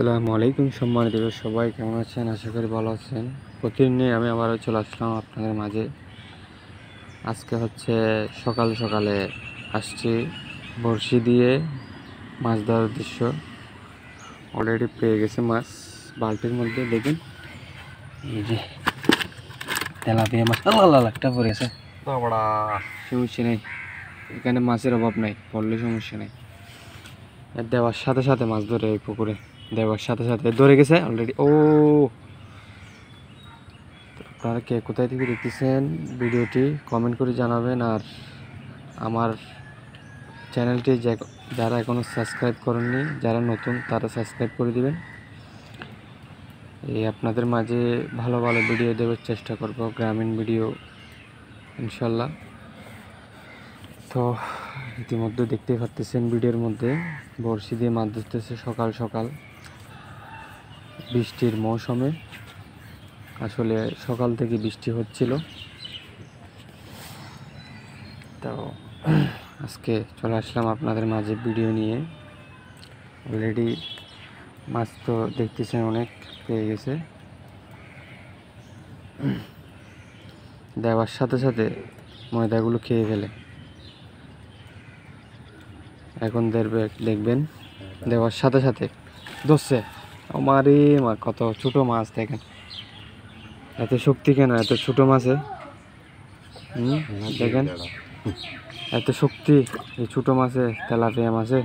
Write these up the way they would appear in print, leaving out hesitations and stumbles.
আসসালামু আলাইকুম সম্মানিত সবাই কেমন আছেন? আশা করি ভালো আছেন। প্রতিদিনই আমি আবারও চলে আসলাম আপনাদের মাঝে। আজকে হচ্ছে সকাল সকালে আসছি বড়শি দিয়ে মাছ ধরার উদ্দেশ্য। অলরেডি পেয়ে গেছে মাছ বালতির মধ্যে, দেখুন এই যে তেলাপিয়া মাছ একটা পড়ে গেছে। সমস্যা নেই, এখানে মাছের অভাব নাই, পড়লে সমস্যা নেই। দেওয়ার সাথে সাথে মাছ ধরে এই পুকুরে, দেওয়ার সাথে সাথে ধরে গেছে অলরেডি। ও আপনারা কে কোথায় থেকে দেখতেছেন ভিডিওটি কমেন্ট করে জানাবেন। আর আমার চ্যানেলটি যারা এখনও সাবস্ক্রাইব করেননি, যারা নতুন তারা সাবস্ক্রাইব করে দিবেন। এই আপনাদের মাঝে ভালো ভালো ভিডিও দেওয়ার চেষ্টা করব, গ্রামীণ ভিডিও ইনশাল্লাহ। তো ইতিমধ্যে দেখতেই পাচ্ছেন ভিডিওর মধ্যে বড়শি দিয়ে মাছ ধরতেছে সকাল সকাল বৃষ্টির মৌসুমে। আসলে সকাল থেকে বৃষ্টি হচ্ছিল, তো আজকে চলে আসলাম আপনাদের মাঝে ভিডিও নিয়ে। অলরেডি মাছ তো দেখতেছেন অনেক পেয়ে গেছে। দেওয়ার সাথে সাথে ময়দাগুলো খেয়ে ফেলে। এখন দেখবেন দেওয়ার সাথে সাথে ধরছে। আমারে মা, কত ছোট মাছ দেখেন, এত শক্তি কেন এত ছোট মাছে? দেখেন এত শক্তি এই ছোট মাছে, তেলাপিয়া মাছে।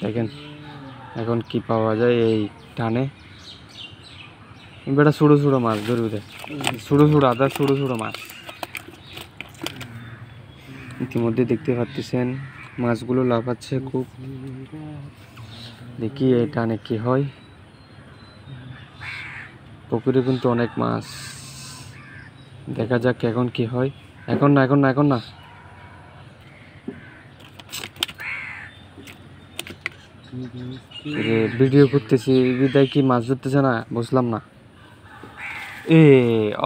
দেখেন এখন কি পাওয়া যায় এই টানে। বেটা ছোটো ছোটো মাছ ধরবে, ছোটো ছোটো আদার ছোটো ছোটো মাছ। ইতিমধ্যে দেখতে পাচ্ছেন মাছগুলো লাফাচ্ছে খুব। দেখি এই টানে কি হয়। পুকুরে কিন্তু অনেক মাছ, দেখা যাক এখন কি হয়। এখন না, এখন না, এখন না। ভিডিও করতেছি বিদায় কি মাছ ধরতেছে না, বুঝলাম না। এ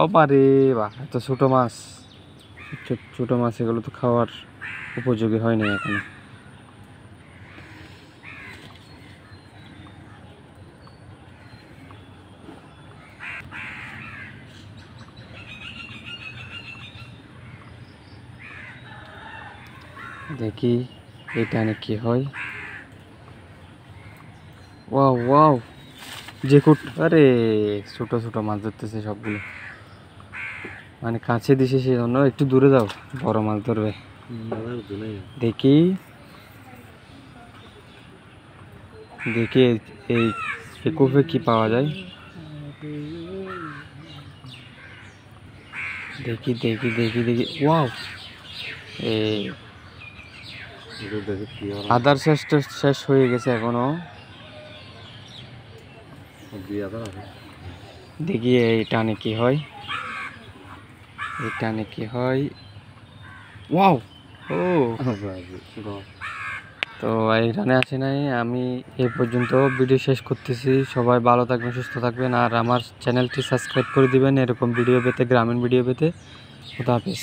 অপারে বা, এত ছোট মাছ, ছোট মাছ এগুলো তো খাওয়ার উপযোগী হয়নি এখনো। দেখি এই টানে কি হয়। ওয়াও ওয়াও, যে কুট, আরে ছোট ছোট মাছ ধরতেছে সবগুলো, মানে কাছে দিছে সেই জন্য। একটু দূরে যাও, বড় মাছ ধরবে। দেখি দেখি এই কূপে কি পাওয়া যায়। দেখি দেখি দেখি দেখি ওয়াও, এই আদার শেষ হয়ে গেছে এখনো। দেখি এই টানে কি হয়, এই টানে কি হয়। ওয়াও, ও তো এই টানে আসে নাই। আমি এই পর্যন্ত ভিডিও শেষ করতেছি। সবাই ভালো থাকবেন, সুস্থ থাকবেন, আর আমার চ্যানেলটি সাবস্ক্রাইব করে দিবেন এরকম ভিডিও পেতে, গ্রামীণ ভিডিও পেতে। খুদা হাফেজ।